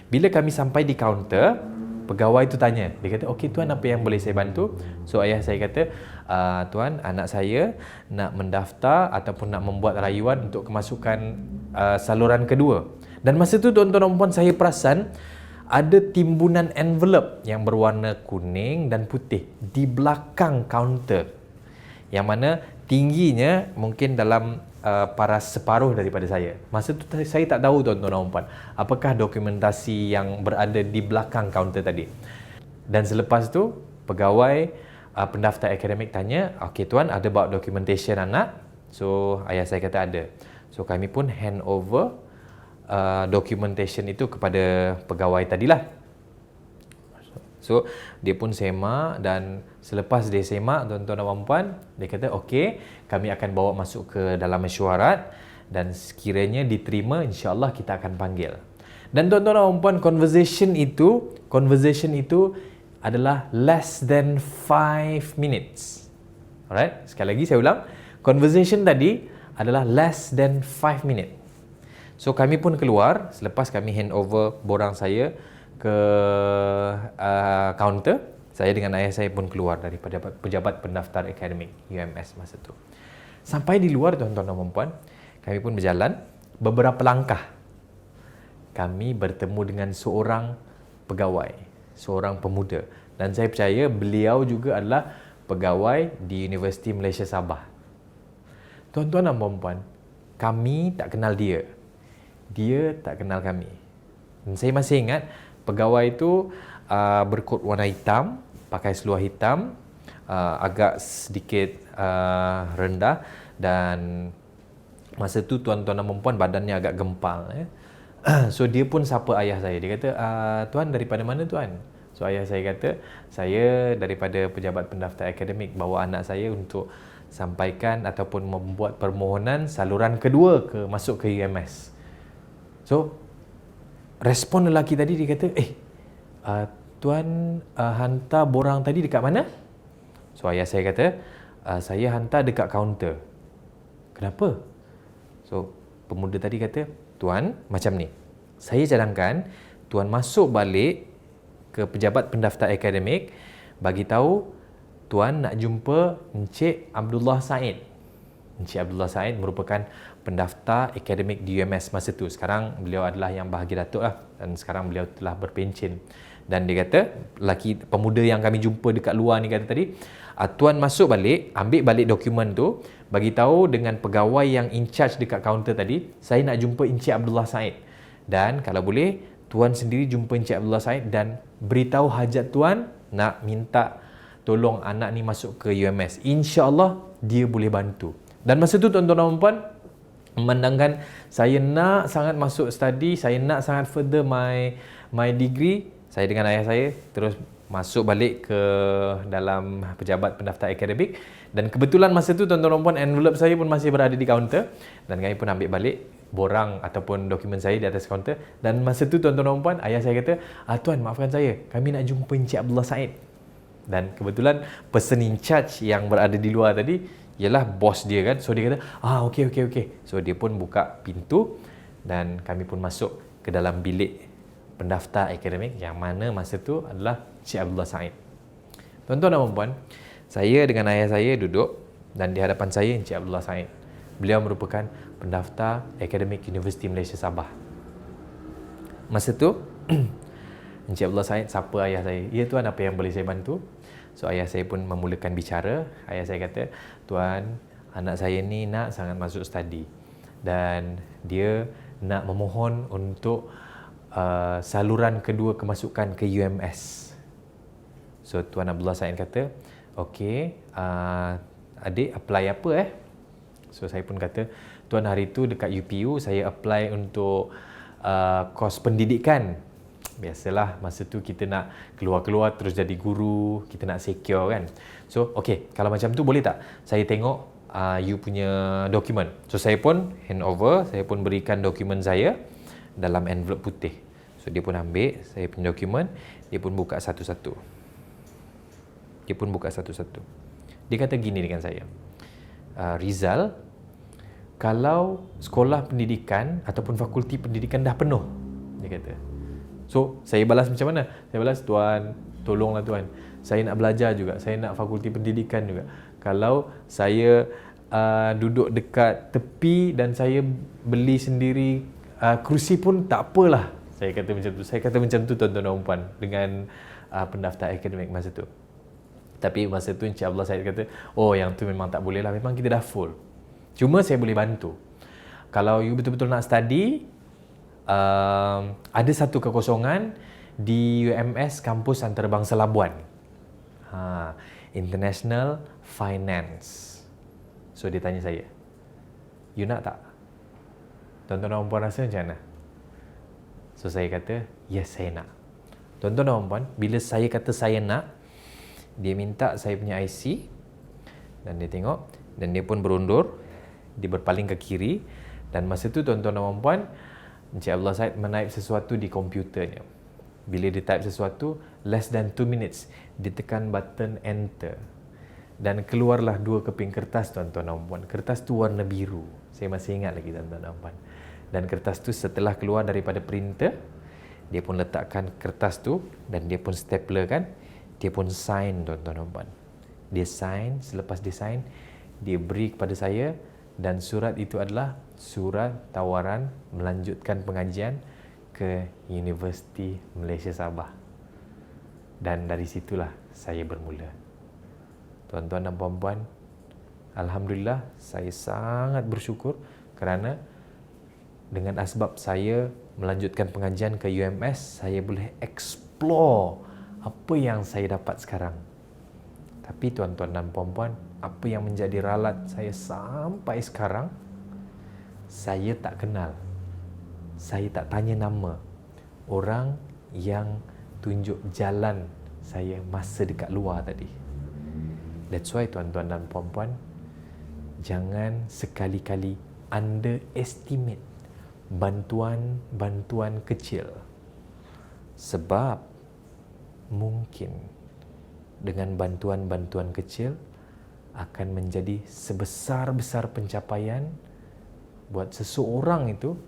Bila kami sampai di kaunter, pegawai tu tanya. Dia kata, okey tuan, apa yang boleh saya bantu? So ayah saya kata, tuan, anak saya nak mendaftar ataupun nak membuat rayuan untuk kemasukan saluran kedua. Dan masa tu tuan-tuan dan puan, saya perasan ada timbunan envelope yang berwarna kuning dan putih di belakang kaunter. Yang mana tingginya mungkin dalam paras separuh daripada saya. Masa tu saya tak tahu tuan-tuan dan puan, apakah dokumentasi yang berada di belakang kaunter tadi. Dan selepas tu pegawai pendaftar akademik tanya, okey tuan, ada bawa documentation anak? So ayah saya kata ada. So kami pun hand over documentation itu kepada pegawai tadilah. So dia pun semak, dan selepas dia semak, tuan-tuan dan puan, dia kata okey, kami akan bawa masuk ke dalam mesyuarat dan sekiranya diterima, insya-Allah kita akan panggil. Dan tuan-tuan dan puan, conversation itu adalah less than 5 minutes. Alright, sekali lagi saya ulang. Conversation tadi adalah less than 5 minutes. So kami pun keluar selepas kami hand over borang saya ke kaunter. Saya dengan ayah saya pun keluar daripada pejabat pendaftar akademik UMS masa tu. Sampai di luar, tuan-tuan dan puan, kami pun berjalan beberapa langkah. Kami bertemu dengan seorang pegawai, seorang pemuda, dan saya percaya beliau juga adalah pegawai di Universiti Malaysia Sabah. Tuan-tuan dan puan, kami tak kenal dia. Dia tak kenal kami. Dan saya masih ingat pegawai itu berkot warna hitam, pakai seluar hitam, agak sedikit rendah, dan masa tu tuan-tuan dan puan badannya agak gempal. So dia pun sapa ayah saya. Dia kata, tuan daripada mana tuan? So ayah saya kata, saya daripada pejabat pendaftar akademik, bawa anak saya untuk sampaikan ataupun membuat permohonan saluran kedua masuk ke UMS. So respon lelaki tadi, dia kata, tuan hantar borang tadi dekat mana? So ayah saya kata, saya hantar dekat kaunter. Kenapa? So pemuda tadi kata, tuan, macam ni, saya cadangkan tuan masuk balik ke pejabat pendaftar akademik, bagi tahu tuan nak jumpa Encik Abdullah Said. Encik Abdullah Said merupakan pendaftar akademik di UMS masa tu. Sekarang beliau adalah yang bahagi datuk lah, dan sekarang beliau telah berpencen. Dan dia kata, pemuda yang kami jumpa dekat luar ni kata tadi, tuan masuk balik, ambil balik dokumen tu, bagi tahu dengan pegawai yang in charge dekat kaunter tadi, saya nak jumpa Encik Abdullah Said. Dan kalau boleh, tuan sendiri jumpa Encik Abdullah Said dan beritahu hajat tuan nak minta tolong anak ni masuk ke UMS. InsyaAllah dia boleh bantu. Dan masa tu tuan-tuan dan puan, memandangkan saya nak sangat masuk study, saya nak sangat further my degree, saya dengan ayah saya terus masuk balik ke dalam pejabat pendaftar akademik. Dan kebetulan masa tu tuan-tuan dan puan, envelope saya pun masih berada di kaunter, dan kami pun ambil balik borang ataupun dokumen saya di atas kaunter. Dan masa tu tuan-tuan dan puan, ayah saya kata, tuan maafkan saya, kami nak jumpa Encik Abdullah Said. Dan kebetulan person in charge yang berada di luar tadi ialah bos dia kan. So dia kata, okey. So dia pun buka pintu dan kami pun masuk ke dalam bilik pendaftar akademik, yang mana masa tu adalah Encik Abdullah Said. Tuan-tuan dan puan, saya dengan ayah saya duduk, dan di hadapan saya Encik Abdullah Said. Beliau merupakan pendaftar akademik Universiti Malaysia Sabah. Masa tu Encik Abdullah Said sapa ayah saya. Ya tuan, apa yang boleh saya bantu? So ayah saya pun memulakan bicara. Ayah saya kata, tuan, anak saya ni nak sangat masuk study, dan dia nak memohon untuk saluran kedua kemasukan ke UMS. So Tuan Abdullah Said kata, okey, adik apply apa So saya pun kata, tuan, hari tu dekat UPU saya apply untuk kos pendidikan. Biasalah masa tu kita nak keluar-keluar terus jadi guru, kita nak secure kan. So okey, kalau macam tu boleh tak saya tengok you punya dokumen? So saya pun hand over, saya pun berikan dokumen saya dalam envelope putih. So dia pun ambil saya punya dokumen, dia pun buka satu-satu. Dia kata gini dengan saya, Rizal, kalau sekolah pendidikan ataupun fakulti pendidikan dah penuh, dia kata, So, saya balas macam mana? Saya balas, tuan, tolonglah tuan. Saya nak belajar juga. Saya nak fakulti pendidikan juga. Kalau saya duduk dekat tepi dan saya beli sendiri kerusi pun tak apalah. Saya kata macam tu. Saya kata macam tu tuan-tuan dan puan dengan pendaftar akademik masa tu. Tapi masa tu insya-Allah saya kata, oh yang tu memang tak boleh lah. Memang kita dah full. Cuma saya boleh bantu. Kalau you betul-betul nak study, ada satu kekosongan di UMS kampus antarabangsa Labuan. International Finance. So dia tanya saya, you nak tak? Tuan-tuan dan puan rasa macam mana? So saya kata, yes saya nak. Tuan-tuan dan puan, bila saya kata saya nak, dia minta saya punya IC dan dia tengok dan dia pun berundur, dia berpaling ke kiri dan masa tu tuan-tuan dan puan, insya-Allah saya menaip sesuatu di komputernya. Bila dia type sesuatu, less than 2 minutes, dia tekan button enter. Dan keluarlah 2 keping kertas tuan-tuan dan puan. Kertas tu warna biru. Saya masih ingat lagi tuan-tuan dan puan. Dan kertas tu setelah keluar daripada printer, dia pun letakkan kertas tu dan dia pun stapler kan. Dia pun sign tuan-tuan dan puan. Dia sign, selepas dia sign, dia beri kepada saya dan surat itu adalah surat tawaran melanjutkan pengajian ke Universiti Malaysia Sabah. Dan dari situlah saya bermula. Tuan-tuan dan puan-puan, alhamdulillah saya sangat bersyukur kerana dengan asbab saya melanjutkan pengajian ke UMS, saya boleh explore apa yang saya dapat sekarang. Tapi tuan-tuan dan puan-puan, apa yang menjadi ralat saya sampai sekarang, saya tak kenal. Saya tak tanya nama orang yang tunjuk jalan saya masa dekat luar tadi. That's why tuan-tuan dan puan-puan, jangan sekali-kali underestimate bantuan-bantuan kecil. Sebab mungkin dengan bantuan-bantuan kecil akan menjadi sebesar-besar pencapaian buat seseorang itu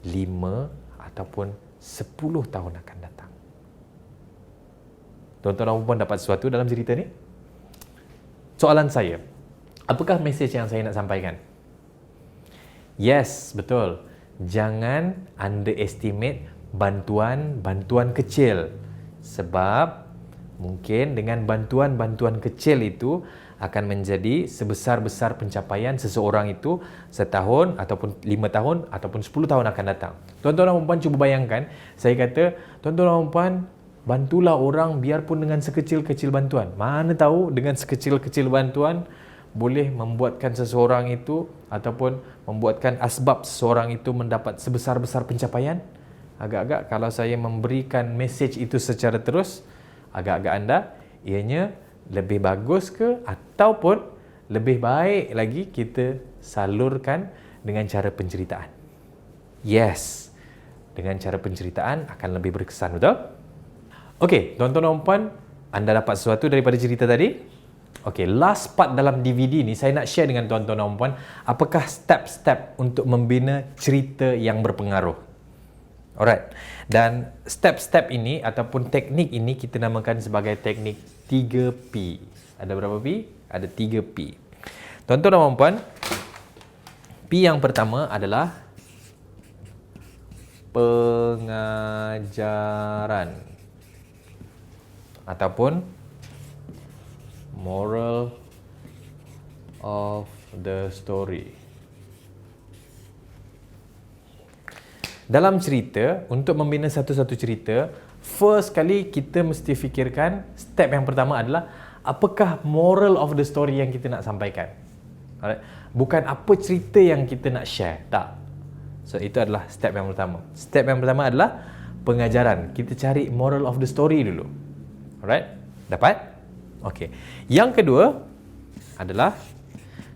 5 ataupun 10 tahun akan datang. Tuan-tuan dan puan dapat sesuatu dalam cerita ni? Soalan saya, apakah mesej yang saya nak sampaikan? Yes, betul. Jangan underestimate bantuan-bantuan kecil. Sebab mungkin dengan bantuan-bantuan kecil itu akan menjadi sebesar-besar pencapaian seseorang itu setahun ataupun 5 tahun ataupun 10 tahun akan datang. Tuan-tuan dan puan cuba bayangkan, saya kata, tuan-tuan dan puan bantulah orang biarpun dengan sekecil-kecil bantuan. Mana tahu dengan sekecil-kecil bantuan boleh membuatkan seseorang itu ataupun membuatkan asbab seseorang itu mendapat sebesar-besar pencapaian. Agak-agak kalau saya memberikan mesej itu secara terus, agak-agak anda, ianya lebih bagus ke ataupun lebih baik lagi kita salurkan dengan cara penceritaan? Yes, dengan cara penceritaan akan lebih berkesan, betul? Okey, tuan-tuan dan puan, anda dapat sesuatu daripada cerita tadi? Okey, last part dalam DVD ni saya nak share dengan tuan-tuan dan puan apakah step-step untuk membina cerita yang berpengaruh. Alright. Dan step-step ini ataupun teknik ini kita namakan sebagai teknik 3P. Ada berapa P? Ada 3P. Tuan-tuan dan puan, P yang pertama adalah pengajaran ataupun moral of the story. Dalam cerita, untuk membina satu-satu cerita, first kali kita mesti fikirkan, step yang pertama adalah apakah moral of the story yang kita nak sampaikan. Alright? Bukan apa cerita yang kita nak share, tak. So itu adalah step yang pertama. Step yang pertama adalah pengajaran. Kita cari moral of the story dulu. Alright? Dapat? Okey. Yang kedua adalah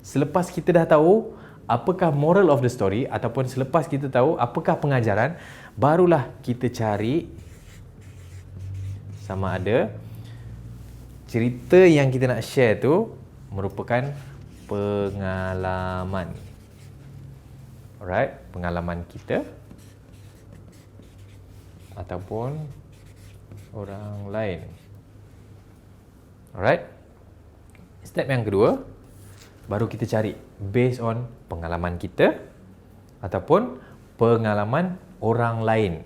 selepas kita dah tahu apakah moral of the story ataupun selepas kita tahu apakah pengajaran, barulah kita cari sama ada cerita yang kita nak share tu merupakan pengalaman. Alright, pengalaman kita ataupun orang lain. Alright. Step yang kedua, baru kita cari based on pengalaman kita ataupun pengalaman orang lain.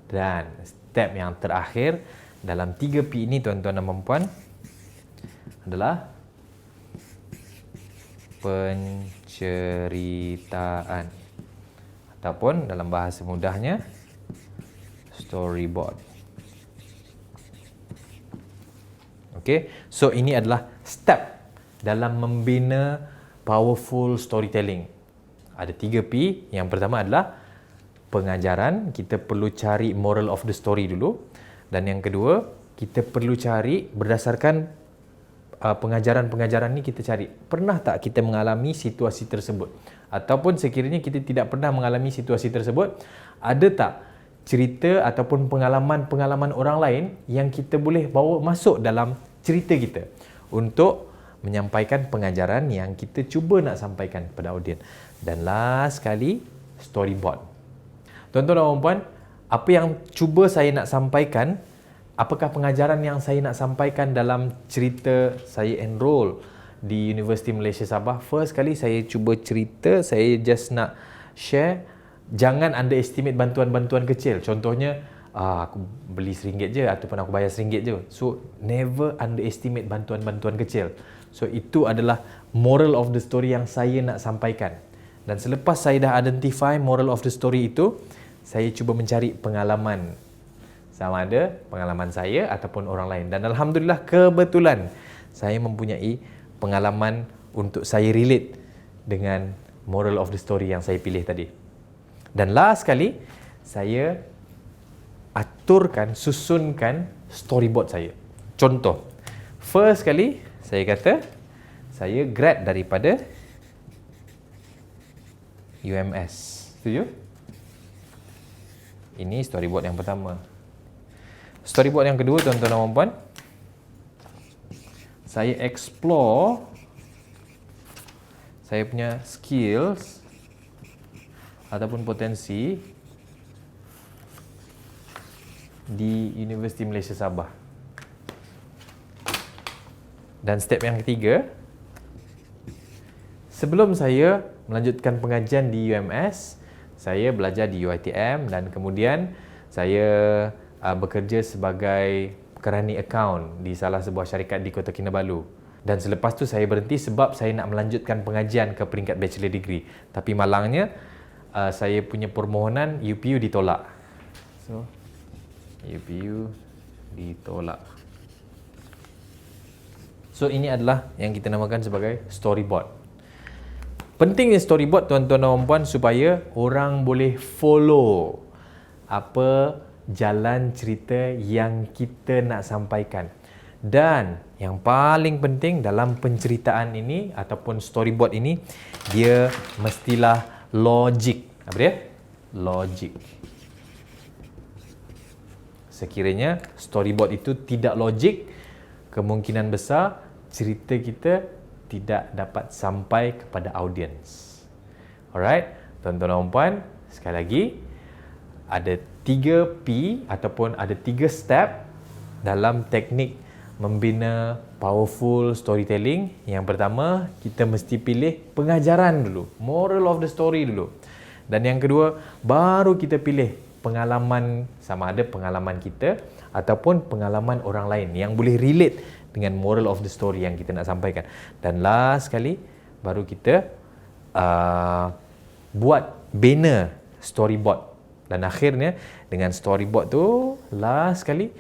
Dan step yang terakhir dalam 3P ini tuan-tuan dan puan adalah penceritaan ataupun dalam bahasa mudahnya storyboard. Okay, so ini adalah step dalam membina powerful storytelling. Ada 3P. Yang pertama adalah pengajaran. Kita perlu cari moral of the story dulu. Dan yang kedua, kita perlu cari berdasarkan pengajaran-pengajaran ni kita cari. Pernah tak kita mengalami situasi tersebut? Ataupun sekiranya kita tidak pernah mengalami situasi tersebut, ada tak cerita ataupun pengalaman-pengalaman orang lain yang kita boleh bawa masuk dalam cerita kita untuk menyampaikan pengajaran yang kita cuba nak sampaikan kepada audiens. Dan last sekali, storyboard. Tuan-tuan dan puan, apa yang cuba saya nak sampaikan, apakah pengajaran yang saya nak sampaikan dalam cerita saya enroll di Universiti Malaysia Sabah? First kali saya cuba cerita, saya just nak share, jangan underestimate bantuan-bantuan kecil. Contohnya, aku beli RM1 je ataupun aku bayar RM1 je. So, never underestimate bantuan-bantuan kecil. So, itu adalah moral of the story yang saya nak sampaikan. Dan selepas saya dah identify moral of the story itu, saya cuba mencari pengalaman. Sama ada pengalaman saya ataupun orang lain. Dan Alhamdulillah kebetulan saya mempunyai pengalaman untuk saya relate dengan moral of the story yang saya pilih tadi. Dan last sekali, saya aturkan, susunkan storyboard saya. Contoh, first kali saya kata, saya grad daripada UMS. Setuju? Ini storyboard yang pertama. Storyboard yang kedua, tuan-tuan dan puan, saya explore saya punya skills ataupun potensi di Universiti Malaysia Sabah. Dan step yang ketiga, sebelum saya melanjutkan pengajian di UMS, saya belajar di UiTM dan kemudian saya bekerja sebagai kerani akaun di salah sebuah syarikat di Kota Kinabalu. Dan selepas tu saya berhenti sebab saya nak melanjutkan pengajian ke peringkat bachelor degree. Tapi malangnya saya punya permohonan UPU ditolak. So, UPU ditolak. So, ini adalah yang kita namakan sebagai storyboard. Pentingnya storyboard, tuan-tuan dan puan, supaya orang boleh follow apa jalan cerita yang kita nak sampaikan. Dan yang paling penting dalam penceritaan ini ataupun storyboard ini, dia mestilah logik. Apa dia? Logik. Sekiranya storyboard itu tidak logik, kemungkinan besar cerita kita tidak dapat sampai kepada audiens. Alright, tuan-tuan dan puan, sekali lagi ada 3P ataupun ada 3 step dalam teknik membina powerful storytelling. Yang pertama, kita mesti pilih pengajaran dulu, moral of the story dulu. Dan yang kedua, baru kita pilih pengalaman, sama ada pengalaman kita ataupun pengalaman orang lain yang boleh relate dengan moral of the story yang kita nak sampaikan. Dan last sekali, baru kita buat bina storyboard. Dan akhirnya dengan storyboard tu, last sekali,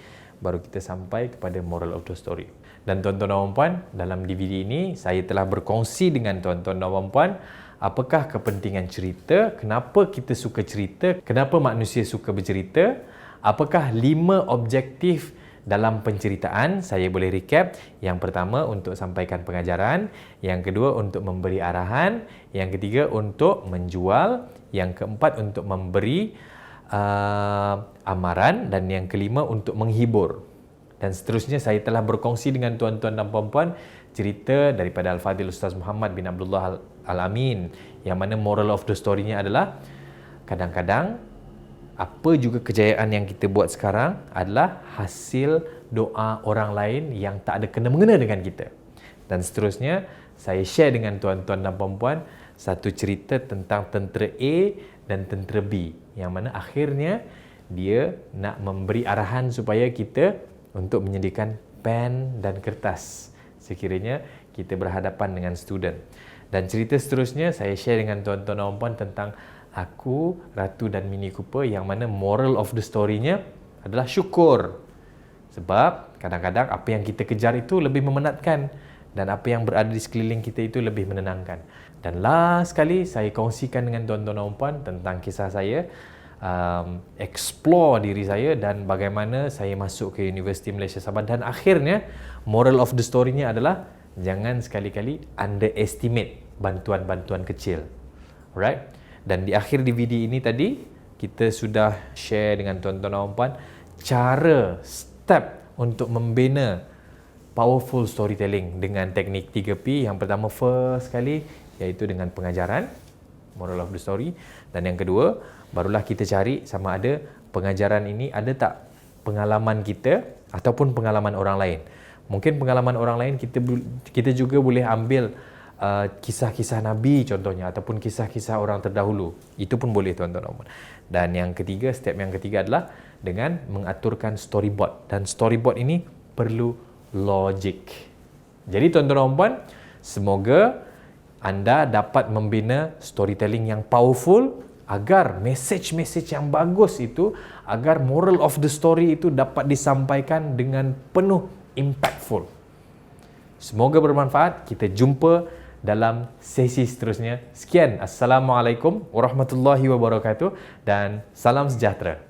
baru kita sampai kepada moral of the story. Dan tuan-tuan dan puan, dalam DVD ini saya telah berkongsi dengan tuan-tuan dan puan apakah kepentingan cerita, kenapa kita suka cerita, kenapa manusia suka bercerita, apakah 5 objektif dalam penceritaan. Saya boleh recap. Yang pertama, untuk sampaikan pengajaran. Yang kedua, untuk memberi arahan. Yang ketiga, untuk menjual. Yang keempat, untuk memberi amaran. Dan yang kelima, untuk menghibur. Dan seterusnya, saya telah berkongsi dengan tuan-tuan dan puan-puan cerita daripada Al-Fadhil Ustaz Muhammad bin Abdullah Al-Amin, yang mana moral of the story-nya adalah kadang-kadang apa juga kejayaan yang kita buat sekarang adalah hasil doa orang lain yang tak ada kena-mengena dengan kita. Dan seterusnya, saya share dengan tuan-tuan dan puan-puan satu cerita tentang tentera A dan tentera B, yang mana akhirnya dia nak memberi arahan supaya kita untuk menyediakan pen dan kertas sekiranya kita berhadapan dengan student. Dan cerita seterusnya saya share dengan tuan-tuan dan puan tentang Aku, Ratu dan Mini Cooper, yang mana moral of the story-nya adalah syukur. Sebab kadang-kadang apa yang kita kejar itu lebih memenatkan dan apa yang berada di sekeliling kita itu lebih menenangkan. Dan last sekali saya kongsikan dengan tuan-tuan dan puan tentang kisah saya, explore diri saya dan bagaimana saya masuk ke Universiti Malaysia Sabah. Dan akhirnya moral of the story-nya adalah jangan sekali-kali underestimate bantuan-bantuan kecil. Alright? Dan di akhir DVD ini tadi, kita sudah share dengan tuan-tuan dan puan cara, step untuk membina powerful storytelling dengan teknik 3P. Yang pertama, first sekali, iaitu dengan pengajaran, moral of the story. Dan yang kedua, barulah kita cari sama ada pengajaran ini ada tak pengalaman kita ataupun pengalaman orang lain. Mungkin pengalaman orang lain kita juga boleh ambil kisah-kisah Nabi contohnya ataupun kisah-kisah orang terdahulu. Itu pun boleh tuan-tuan dan puan. Dan yang ketiga, step yang ketiga adalah dengan mengaturkan storyboard. Dan storyboard ini perlu logik. Jadi tuan-tuan dan puan, semoga anda dapat membina storytelling yang powerful agar message-message yang bagus itu, agar moral of the story itu dapat disampaikan dengan penuh impactful. Semoga bermanfaat. Kita jumpa dalam sesi seterusnya. Sekian. Assalamualaikum warahmatullahi wabarakatuh dan salam sejahtera.